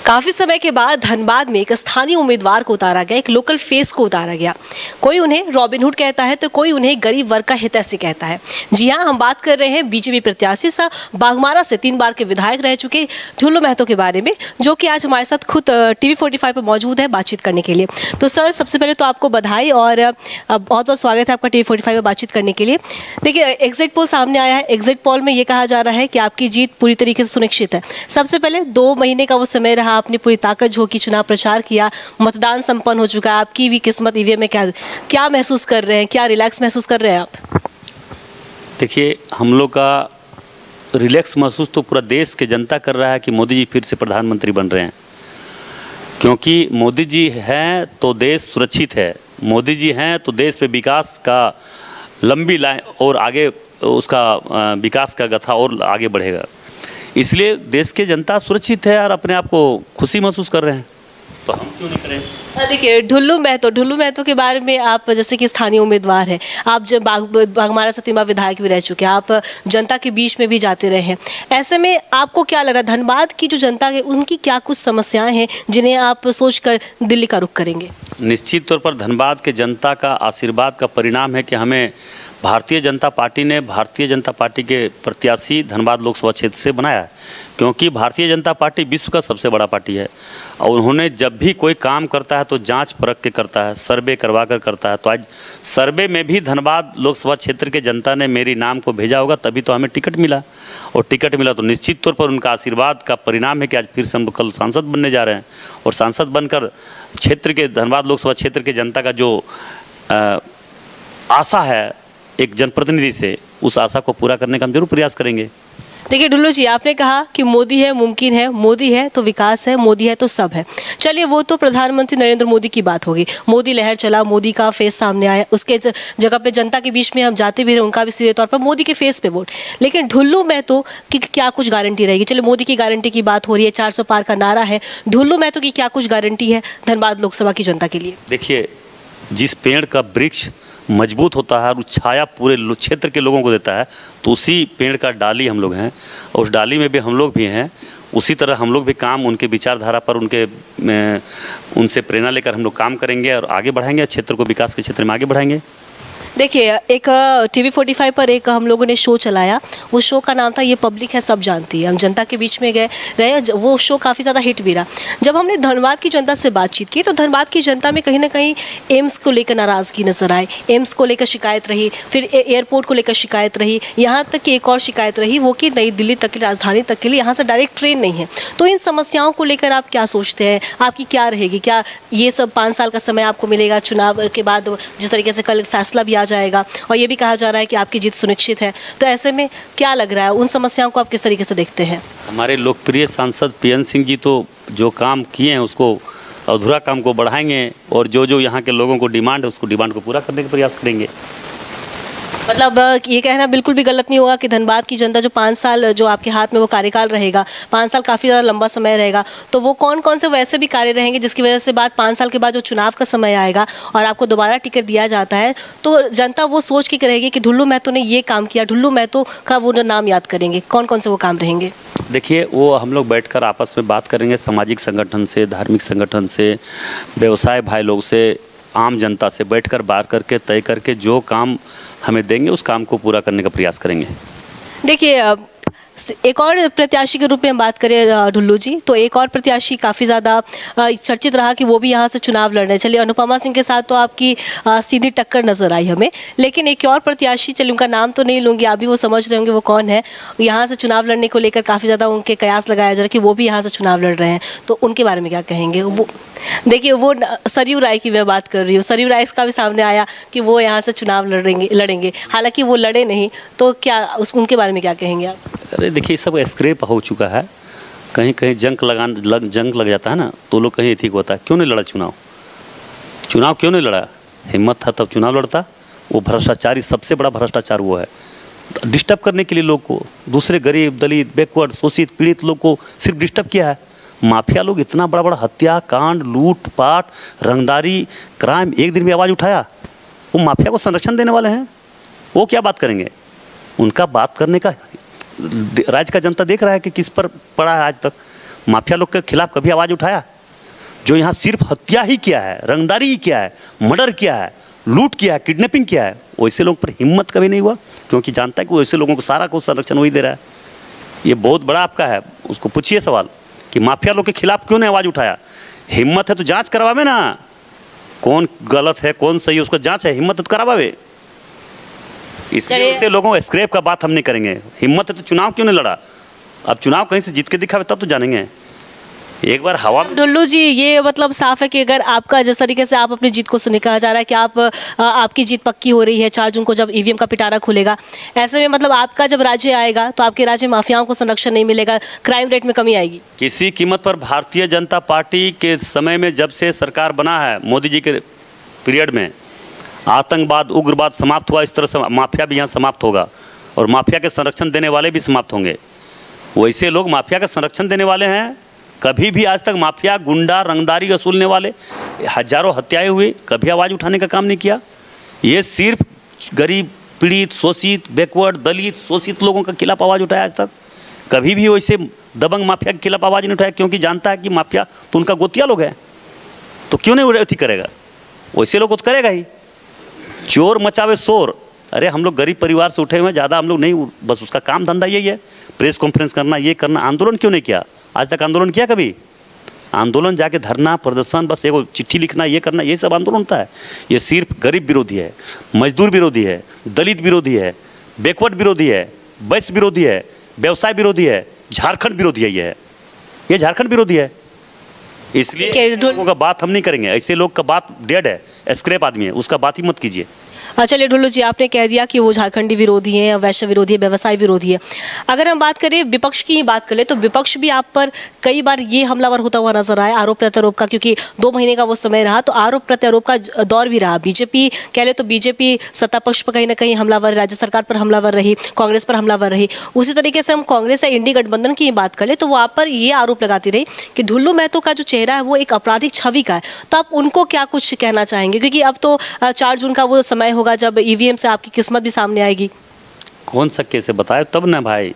काफी समय के बाद धनबाद में एक स्थानीय उम्मीदवार को उतारा गया, एक लोकल फेस को उतारा गया। कोई उन्हें रॉबिनहुड कहता है तो कोई उन्हें गरीब वर्ग का हितैषी कहता है। जी हां, हम बात कर रहे हैं बीजेपी प्रत्याशी सा बाघमारा से 3 बार के विधायक रह चुके ढुल्लू महतो के बारे में, जो कि आज हमारे साथ खुद TV 45 पर मौजूद है बातचीत करने के लिए। तो सर, सबसे पहले तो आपको बधाई और बहुत बहुत स्वागत है आपका TV 45 पर बातचीत करने के लिए। देखिए, एग्जिट पोल सामने आया है। एग्जिट पोल में ये कहा जा रहा है कि आपकी जीत पूरी तरीके से सुनिश्चित है। सबसे पहले 2 महीने का वो समय रहा, आपने पूरी ताकत झोंकी, चुनाव प्रचार किया, मतदान संपन्न हो चुका है। आपकी भी किस्मत ईवीएम में क्या महसूस कर रहे हैं, क्या रिलैक्स महसूस कर रहे हैं आप? देखिए, हम लोग का रिलैक्स महसूस तो पूरा देश के जनता कर रहा है कि मोदी जी फिर से प्रधानमंत्री बन रहे हैं, क्योंकि मोदी जी हैं तो देश सुरक्षित है। मोदी जी हैं तो देश पे विकास का लंबी लाइन और आगे उसका विकास का गथा और आगे बढ़ेगा। इसलिए देश के जनता सुरक्षित है और अपने आप को खुशी महसूस कर रहे हैं, तो हम क्यों नहीं करें। देखिए, ढुल्लू महतो के बारे में, आप जैसे कि स्थानीय उम्मीदवार हैं, आप जब बाघमारा से 3 बार विधायक भी रह चुके हैं, आप जनता के बीच में भी जाते रहे हैं। ऐसे में आपको क्या लग रहा है, धनबाद की जो जनता है उनकी क्या कुछ समस्याएं हैं जिन्हें आप सोचकर दिल्ली का रुख करेंगे? निश्चित तौर पर धनबाद के जनता का आशीर्वाद का परिणाम है कि हमें भारतीय जनता पार्टी ने भारतीय जनता पार्टी के प्रत्याशी धनबाद लोकसभा क्षेत्र से बनाया है, क्योंकि भारतीय जनता पार्टी विश्व का सबसे बड़ा पार्टी है और उन्होंने जब भी कोई काम करता है तो जांच परख के करता है, सर्वे करवा कर करता है। तो आज सर्वे में भी धनबाद लोकसभा क्षेत्र के जनता ने मेरी नाम को भेजा होगा, तभी तो हमें टिकट मिला, और टिकट मिला तो निश्चित तौर पर उनका आशीर्वाद का परिणाम है कि आज फिर से हम कल सांसद बनने जा रहे हैं। और सांसद बनकर क्षेत्र के धनबाद लोकसभा क्षेत्र के जनता का जो आशा है एक जनप्रतिनिधि से, उस आशा को पूरा करने का हम जरूर प्रयास करेंगे। देखिए ढुल्लू जी, आपने कहा कि मोदी है मुमकिन है, मोदी है तो विकास है, मोदी है तो सब है। चलिए, वो तो प्रधानमंत्री नरेंद्र मोदी की बात होगी। मोदी लहर चला, मोदी का फेस सामने आया, उसके जगह पे जनता के बीच में हम जाते भी रहे, उनका भी सीधे तौर पर मोदी के फेस पे वोट। लेकिन ढुल्लू महतो की क्या कुछ गारंटी रहेगी? चलिए, मोदी की गारंटी की बात हो रही है, 400 पार का नारा है, ढुल्लू महतो की क्या कुछ गारंटी है धनबाद लोकसभा की जनता के लिए? देखिए, जिस पेड़ का वृक्ष मजबूत होता है और छाया पूरे क्षेत्र के लोगों को देता है, तो उसी पेड़ का डाली हम लोग हैं, और उस डाली में भी हम लोग भी हैं। उसी तरह हम लोग भी काम उनके विचारधारा पर उनसे प्रेरणा लेकर हम लोग काम करेंगे और आगे बढ़ाएंगे, क्षेत्र को विकास के क्षेत्र में आगे बढ़ाएंगे। देखिए, एक TV 45 पर एक हम लोगों ने शो चलाया, उस शो का नाम था ये पब्लिक है सब जानती है। हम जनता के बीच में गए रहे, वो शो काफ़ी ज़्यादा हिट भी रहा। जब हमने धनबाद की जनता से बातचीत की तो धनबाद की जनता में कहीं ना कहीं एम्स को लेकर नाराज़गी नजर आई, एम्स को लेकर शिकायत रही, फिर एयरपोर्ट को लेकर शिकायत रही, यहाँ तक कि एक और शिकायत रही वो कि नई दिल्ली तक की, राजधानी तक के लिए यहाँ से डायरेक्ट ट्रेन नहीं है। तो इन समस्याओं को लेकर आप क्या सोचते हैं, आपकी क्या रहेगी? क्या ये सब 5 साल का समय आपको मिलेगा चुनाव के बाद, जिस तरीके से कल फैसला भी जाएगा और ये भी कहा जा रहा है कि आपकी जीत सुनिश्चित है, तो ऐसे में क्या लग रहा है, उन समस्याओं को आप किस तरीके से देखते हैं? हमारे लोकप्रिय सांसद PN सिंह जी तो जो काम किए हैं उसको, अधूरा काम को बढ़ाएंगे और जो जो यहाँ के लोगों को डिमांड है उसको डिमांड को पूरा करने का प्रयास करेंगे। मतलब ये कहना बिल्कुल भी गलत नहीं होगा कि धनबाद की जनता जो 5 साल जो आपके हाथ में वो कार्यकाल रहेगा, 5 साल काफ़ी ज़्यादा लंबा समय रहेगा, तो वो कौन कौन से वैसे भी कार्य रहेंगे जिसकी वजह से बाद 5 साल के बाद जो चुनाव का समय आएगा और आपको दोबारा टिकट दिया जाता है तो जनता वो सोच के रहेगी कि ढुल्लू महतो ने ये काम किया, ढुल्लू महतो का वो नाम याद करेंगे। कौन कौन से वो काम रहेंगे? देखिए, वो हम लोग बैठकर आपस में बात करेंगे, सामाजिक संगठन से, धार्मिक संगठन से, व्यवसाय भाई लोग से, आम जनता से बैठकर बात करके तय करके जो काम हमें देंगे उस काम को पूरा करने का प्रयास करेंगे। देखिए, एक और प्रत्याशी के रूप में हम बात करें ढुल्लू जी, तो एक और प्रत्याशी काफ़ी ज़्यादा चर्चित रहा कि वो भी यहाँ से चुनाव लड़ रहे हैं। चलिए, अनुपमा सिंह के साथ तो आपकी सीधी टक्कर नज़र आई हमें, लेकिन एक और प्रत्याशी, चलिए उनका नाम तो नहीं लूँगी, आप भी वो समझ रहे होंगे वो कौन है। यहाँ से चुनाव लड़ने को लेकर काफ़ी ज़्यादा उनके कयास लगाया जा रहा है कि वो भी यहाँ से चुनाव लड़ रहे हैं, तो उनके बारे में क्या कहेंगे? वो देखिए, वो सरयू राय की मैं बात कर रही हूँ। सरयू राय का भी सामने आया कि वो यहाँ से चुनाव लड़ेंगे, हालांकि वो लड़े नहीं, तो क्या उनके बारे में क्या कहेंगे आप? अरे देखिए, सब स्क्रैप हो चुका है, कहीं कहीं जंग लग जाता है ना, तो लोग कहीं ठीक होता है, क्यों नहीं लड़ा चुनाव क्यों नहीं लड़ा? हिम्मत था तब चुनाव लड़ता। वो भ्रष्टाचारी, सबसे बड़ा भ्रष्टाचार वो है, डिस्टर्ब करने के लिए लोग को, दूसरे गरीब, दलित, बैकवर्ड, शोषित, पीड़ित लोग को सिर्फ डिस्टर्ब किया है। माफिया लोग इतना बड़ा बड़ा हत्या कांड, लूट पाट, रंगदारी, क्राइम, एक दिन में आवाज़ उठाया। वो माफिया को संरक्षण देने वाले हैं, वो क्या बात करेंगे? उनका बात करने का राज्य का जनता देख रहा है कि किस पर पड़ा है आज तक। माफिया लोग के खिलाफ कभी आवाज़ उठाया? जो यहाँ सिर्फ हत्या ही किया है, रंगदारी ही किया है, मर्डर किया है, लूट किया है, किडनैपिंग किया है, वैसे लोग पर हिम्मत कभी नहीं हुआ, क्योंकि जानता है कि वैसे लोगों को सारा कुछ संरक्षण वही दे रहा है। ये बहुत बड़ा आपका है, उसको पूछिए सवाल कि माफिया लोग के खिलाफ क्यों नहीं आवाज़ उठाया। हिम्मत है तो जांच करवावे ना, कौन गलत है कौन सही है उसको जांच है, हिम्मत है तो करवावे। इसलिए ऐसे लोगों को स्क्रैप का बात हम नहीं करेंगे। हिम्मत है तो चुनाव क्यों नहीं लड़ा? अब चुनाव कहीं से जीत के दिखावे तब तो जानेंगे। एक बार हवा में ढुल्लू जी, ये मतलब साफ है कि अगर आपका जिस तरीके से आप अपनी जीत को सुने, कहा जा रहा है कि आपकी जीत पक्की हो रही है 4 जून को जब ईवीएम का पिटारा खुलेगा, ऐसे में मतलब आपका जब राज्य आएगा तो आपके राज्य में माफियाओं को संरक्षण नहीं मिलेगा, क्राइम रेट में कमी आएगी। किसी कीमत पर भारतीय जनता पार्टी के समय में जब से सरकार बना है, मोदी जी के पीरियड में आतंकवाद उग्रवाद समाप्त हुआ, इस तरह से माफिया भी यहाँ समाप्त होगा और माफिया के संरक्षण देने वाले भी समाप्त होंगे। वैसे लोग माफिया का संरक्षण देने वाले हैं। कभी भी आज तक माफिया गुंडा रंगदारी वसूलने वाले हजारों हत्याएं हुई, कभी आवाज़ उठाने का काम नहीं किया। ये सिर्फ गरीब पीड़ित शोषित बैकवर्ड दलित शोषित लोगों के खिलाफ आवाज़ उठाया। आज तक कभी भी वैसे दबंग माफिया के खिलाफ आवाज़ नहीं उठाया, क्योंकि जानता है कि माफिया तो उनका गोतिया लोग हैं, तो क्यों नहीं अथी करेगा? वैसे लोग तो करेगा ही। चोर मचावे शोर, अरे हम लोग गरीब परिवार से उठे हुए हैं, ज़्यादा हम लोग नहीं, बस उसका काम धंधा यही है, प्रेस कॉन्फ्रेंस करना, ये करना। आंदोलन क्यों नहीं किया? आज तक आंदोलन किया कभी? आंदोलन जाके धरना प्रदर्शन, बस एक चिट्ठी लिखना, ये करना, ये सब आंदोलन होता है। ये सिर्फ गरीब विरोधी है, मजदूर विरोधी है, दलित विरोधी है, बैकवर्ड विरोधी है, वैश्य विरोधी है, व्यवसाय विरोधी है, झारखंड विरोधी है। ये झारखंड विरोधी है। इसलिए लोगों का बात हम नहीं करेंगे। ऐसे लोग का बात डेड है, स्क्रैप आदमी है, उसका बात ही मत कीजिए। चलिए ढुल्लू जी, आपने कह दिया कि वो झारखंडी विरोधी हैं, वैश्य विरोधी है, व्यवसाय विरोधी है। अगर हम बात करें विपक्ष की ही बात करें तो विपक्ष भी आप पर कई बार ये हमलावर होता हुआ नजर आया, आरोप प्रत्यारोप का, क्योंकि 2 महीने का वो समय रहा तो आरोप प्रत्यारोप का दौर भी रहा। बीजेपी कह ले तो बीजेपी सत्ता पक्ष पर कहीं ना कहीं हमलावर, राज्य सरकार पर हमलावर रही, कांग्रेस पर हमलावर रही। उसी तरीके से हम कांग्रेस या इंडी गठबंधन की बात करें तो वो आप पर ये आरोप लगाती रही कि ढुल्लू महतो का जो चेहरा है वो एक आपराधिक छवि का है। तो आप उनको क्या कुछ कहना चाहेंगे, क्योंकि अब तो 4 जून का वो समय होगा जब ईवीएम से आपकी किस्मत भी सामने आएगी। कौन सा केस है बताए तब ना भाई।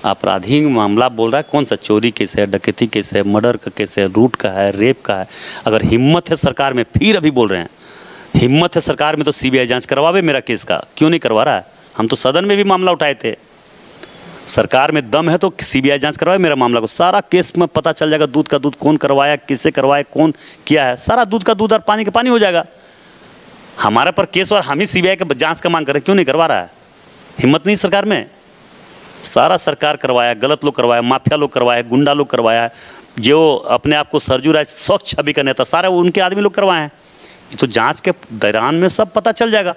आपराधिक मामला बोल रहा है, कौन सा चोरी केस है, डकैती केस है, मर्डर का केस है, लूट का है, रेप का है। अगर हिम्मत है सरकार में, फिर अभी बोल रहे हैं हिम्मत है सरकार में तो सीबीआई जांच करवावे मेरा केस का, क्यों नहीं करवा रहा है? हम तो सदन में भी मामला उठाए थे। सरकार में दम है तो सीबीआई जांच करवाए मेरा मामला को, सारा केस में पता चल जाएगा। दूध का दूध कौन करवाया, किससे करवाया, कौन किया है, सारा दूध का दूध और पानी का पानी हो जाएगा। हमारे पर केस और हम ही सीबीआई के जांच का मांग कर रहे, क्यों नहीं करवा रहा है? हिम्मत नहीं सरकार में। सारा सरकार करवाया, गलत लोग करवाया, माफिया लोग करवाया, गुंडा लोग करवाया, जो अपने आप को सरजू राज स्वच्छ छवि का नेता, सारे उनके आदमी लोग करवाए हैं। तो जांच के दौरान में सब पता चल जाएगा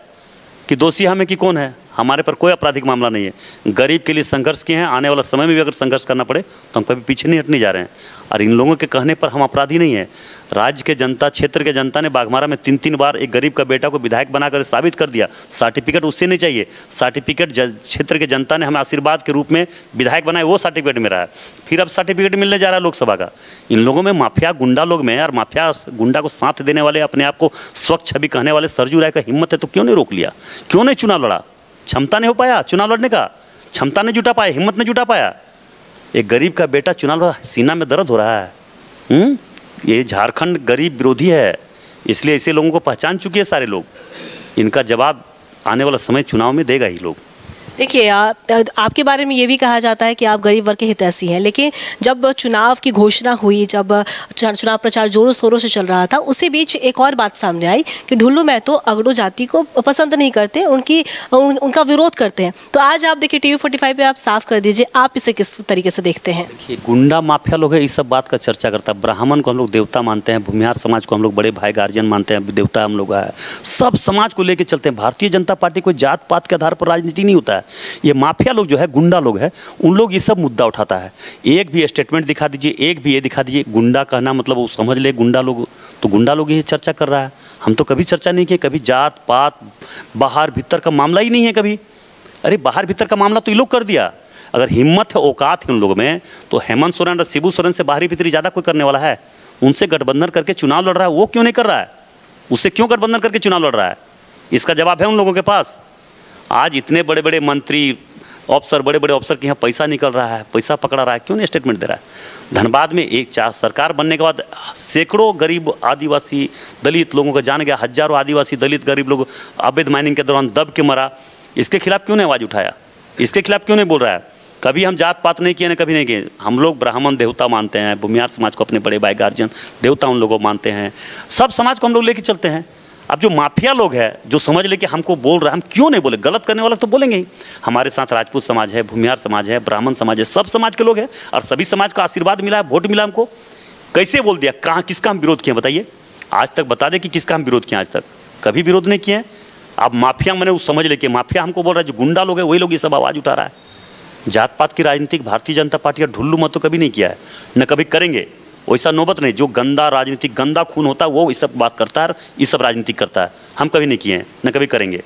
कि दोषी हमें कि कौन है। हमारे पर कोई आपराधिक मामला नहीं है। गरीब के लिए संघर्ष किए हैं, आने वाला समय में भी अगर संघर्ष करना पड़े तो हम कभी पीछे नहीं हटने जा रहे हैं। और इन लोगों के कहने पर हम अपराधी नहीं है। राज्य के जनता, क्षेत्र के जनता ने बाघमारा में 3-3 बार एक गरीब का बेटा को विधायक बनाकर साबित कर दिया। सर्टिफिकेट उससे नहीं चाहिए, सर्टिफिकेट क्षेत्र के जनता ने हमें आशीर्वाद के रूप में विधायक बनाए, वो सर्टिफिकेट मेरा है। फिर अब सर्टिफिकेट मिलने जा रहा है लोकसभा का। इन लोगों में माफिया गुंडा लोग में, और माफिया गुंडा को साथ देने वाले, अपने आप को स्वच्छ छवि कहने वाले सरजू राय का हिम्मत है तो क्यों नहीं रोक लिया? क्यों नहीं चुनाव लड़ा? क्षमता नहीं हो पाया चुनाव लड़ने का, क्षमता नहीं जुटा पाया, हिम्मत नहीं जुटा पाया। एक गरीब का बेटा चुनाव लड़ा, सीना में दर्द हो रहा है। ये झारखंड गरीब विरोधी है, इसलिए ऐसे लोगों को पहचान चुके हैं सारे लोग। इनका जवाब आने वाला समय चुनाव में देगा ही लोग। देखिए, आपके बारे में ये भी कहा जाता है कि आप गरीब वर्ग के हितैषी हैं, लेकिन जब चुनाव की घोषणा हुई, जब चुनाव प्रचार जोरों शोरों से चल रहा था, उसी बीच एक और बात सामने आई कि ढुल्लू महतो अगड़ो जाति को पसंद नहीं करते, उनका विरोध करते हैं। तो आज आप देखिए TV45 पे आप साफ कर दीजिए, आप इसे किस तरीके से देखते हैं? देखिए, गुंडा माफिया लोग है, इस सब बात का चर्चा करता है। ब्राह्मण को हम लोग देवता मानते हैं, भूमिहार समाज को हम लोग बड़े भाई गार्जियन मानते हैं, देवता हम लोग है। सब समाज को लेकर चलते हैं। भारतीय जनता पार्टी कोई जात पात के आधार पर राजनीति नहीं होता है। ये माफिया लोग जो है, गुंडा लोग है, उन लोग ये सब मुद्दा उठाता है। एक भी स्टेटमेंट दिखा दीजिए, एक भी ये दिखा दीजिए, गुंडा कहना मतलब वो समझ ले गुंडा लोग, तो गुंडा लोग ये चर्चा कर रहा है। हम तो कभी चर्चा नहीं किए, कभी जात पात बाहर भीतर का मामला ही नहीं है कभी। अरे बाहर भीतर का मामला तो ये लोग कर दिया। अगर हिम्मत है, औकात है उन लोगों में, तो हेमंत सोरेन और शिबू सोरेन से बाहरी भीतरी ज़्यादा कोई करने वाला है? उनसे गठबंधन करके चुनाव लड़ रहा है, वो क्यों नहीं कर रहा है? उससे क्यों गठबंधन करके चुनाव लड़ रहा है? इसका जवाब है उन लोगों के पास। आज इतने बड़े बड़े मंत्री, अफसर, बड़े बड़े अफसर के यहाँ पैसा निकल रहा है, पैसा पकड़ा रहा है, क्यों नहीं स्टेटमेंट दे रहा है? धनबाद में एक सरकार बनने के बाद सैकड़ों गरीब आदिवासी दलित लोगों का जान गया, हजारों आदिवासी दलित गरीब लोग अवैध माइनिंग के दौरान दब के मरा। इसके खिलाफ क्यों नहीं आवाज़ उठाया? इसके खिलाफ क्यों नहीं बोल रहा है? कभी हम जात पात नहीं किए ना, कभी नहीं किए। हम लोग ब्राह्मण देवता मानते हैं, भूमिहार समाज को अपने बड़े भाई गार्जियन देवता उन लोगों को मानते हैं, सब समाज को हम लोग लेके चलते हैं। अब जो माफिया लोग हैं जो समझ ले कि हमको बोल रहे हैं, हम क्यों नहीं बोले? गलत करने वाला तो बोलेंगे ही। हमारे साथ राजपूत समाज है, भूमिहार समाज है, ब्राह्मण समाज है, सब समाज के लोग हैं और सभी समाज का आशीर्वाद मिला है, वोट मिला हमको। कैसे बोल दिया? कहाँ किसका हम विरोध किए बताइए? आज तक बता दें कि किसका हम विरोध किए? आज तक कभी विरोध नहीं किए हैं। अब माफिया मैंने उस समझ लेके माफिया हमको बोल रहा है, जो गुंडा लोग हैं वही लोग ये सब आवाज़ उठा रहा है। जात पात की राजनीति भारतीय जनता पार्टी का ढुल्लू मत तो कभी नहीं किया है, न कभी करेंगे। वैसा नौबत नहीं, जो गंदा राजनीतिक गंदा खून होता है वो इस सब बात करता है, ये सब राजनीति करता है। हम कभी नहीं किए हैं, न कभी करेंगे।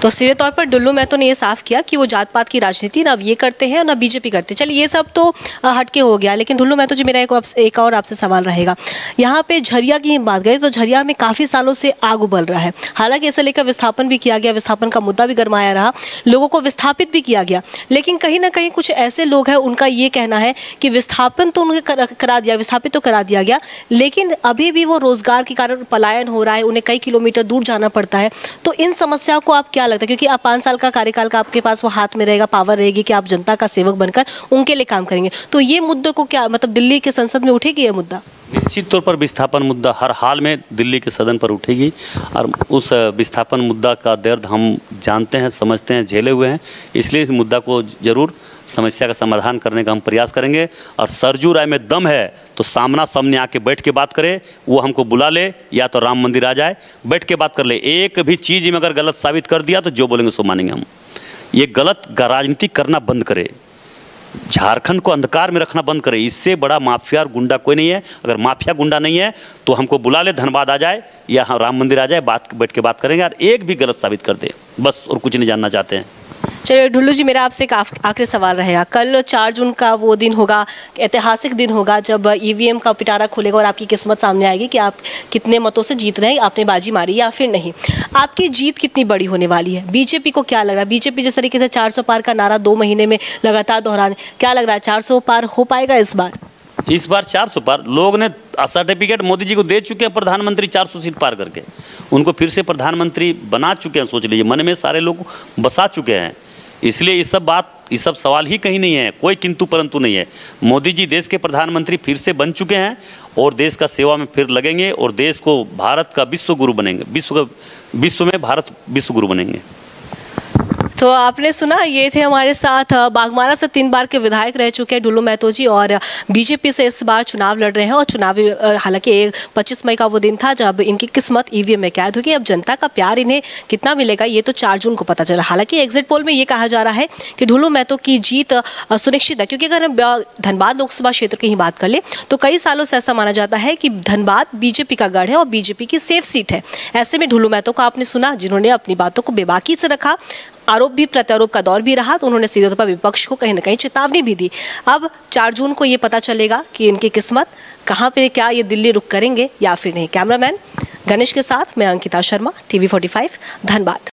तो सीधे तौर पर डुल्लू महतो ने ये साफ किया कि वो जात पात की राजनीति ना ये करते हैं और ना बीजेपी करते। चलिए ये सब तो हटके हो गया, लेकिन डुल्लू महतो जी मेरा एक और आपसे सवाल रहेगा। यहाँ पे झरिया की बात करें तो झरिया में काफ़ी सालों से आग उबल रहा है। हालांकि इसे लेकर विस्थापन भी किया गया, विस्थापन का मुद्दा भी गरमाया रहा, लोगों को विस्थापित भी किया गया, लेकिन कहीं ना कहीं कुछ ऐसे लोग हैं उनका ये कहना है कि विस्थापन तो उन्हें करा दिया, विस्थापित तो करा दिया गया, लेकिन अभी भी वो रोजगार के कारण पलायन हो रहा है, उन्हें कई किलोमीटर दूर जाना पड़ता है। तो इन समस्याओं को आप क्या लगता है, क्योंकि आप 5 साल का कार्यकाल का आपके पास वो हाथ में रहेगा, पावर रहेगी कि आप जनता का सेवक बनकर उनके लिए काम करेंगे, तो ये मुद्दे को क्या मतलब दिल्ली के संसद में उठेगी ये मुद्दा? निश्चित तौर पर विस्थापन मुद्दा हर हाल में दिल्ली के सदन पर उठेगी और उस विस्थापन मुद्दा का दर्द हम जानते हैं, समझते हैं, झेले हुए हैं। इसलिए इस मुद्दा को जरूर समस्या का समाधान करने का हम प्रयास करेंगे। और सरजू राय में दम है तो सामना सामने आके बैठ के बात करे, वो हमको बुला ले या तो राम मंदिर आ जाए, बैठ के बात कर ले। एक भी चीज़ में अगर गलत साबित कर दिया तो जो बोलेंगे सो मानेंगे हम। ये गलत राजनीति करना बंद करे, झारखंड को अंधकार में रखना बंद करे। इससे बड़ा माफिया और गुंडा कोई नहीं है। अगर माफिया गुंडा नहीं है तो हमको बुला ले, धनबाद आ जाए या राम मंदिर आ जाए, बैठ के बात करेंगे और एक भी गलत साबित कर दे बस, और कुछ नहीं जानना चाहते हैं। चलिए ढुल्लू जी, मेरा आपसे एक आखिरी सवाल रहेगा। कल 4 जून का वो दिन होगा, ऐतिहासिक दिन होगा, जब ईवीएम का पिटारा खुलेगा और आपकी किस्मत सामने आएगी कि आप कितने मतों से जीत रहे हैं, आपने बाजी मारी या फिर नहीं। आपकी जीत कितनी बड़ी होने वाली है? बीजेपी को क्या लग रहा है? बीजेपी जिस तरीके से 400 पार का नारा 2 महीने में लगातार दोहराने, क्या लग रहा है 400 पार हो पाएगा इस बार? इस बार 400 पार लोग ने सर्टिफिकेट मोदी जी को दे चुके हैं, प्रधानमंत्री 400 सीट पार करके उनको फिर से प्रधानमंत्री बना चुके हैं। सोच लीजिए, मन में सारे लोग बसा चुके हैं। इसलिए ये सब सवाल ही कहीं नहीं है, कोई किंतु परंतु नहीं है। मोदी जी देश के प्रधानमंत्री फिर से बन चुके हैं और देश का सेवा में फिर लगेंगे और देश को भारत का विश्व गुरु बनेंगे, विश्व में भारत विश्व गुरु बनेंगे। तो आपने सुना, ये थे हमारे साथ बाघमारा से 3 बार के विधायक रह चुके हैं डुल्लू महतो जी और बीजेपी से इस बार चुनाव लड़ रहे हैं। और चुनावी हालांकि 25 मई का वो दिन था जब इनकी किस्मत ईवीएम में कैद होगी। अब जनता का प्यार इन्हें कितना मिलेगा ये तो 4 जून को पता चला। हालांकि एग्जिट पोल में ये कहा जा रहा है कि डुल्लू महतो की जीत सुनिश्चित है, क्योंकि अगर हम धनबाद लोकसभा क्षेत्र की ही बात कर ले तो कई सालों से ऐसा माना जाता है कि धनबाद बीजेपी का गढ़ है और बीजेपी की सेफ सीट है। ऐसे में डुल्लू महतो को आपने सुना, जिन्होंने अपनी बातों को बेबाकी से रखा, आरोप भी प्रत्यारोप का दौर भी रहा, तो उन्होंने सीधे तौर पर विपक्ष को कहीं ना कहीं चेतावनी भी दी। अब 4 जून को ये पता चलेगा कि इनकी किस्मत कहाँ पे, क्या ये दिल्ली रुक करेंगे या फिर नहीं। कैमरामैन गणेश के साथ मैं अंकिता शर्मा, TV45 धनबाद।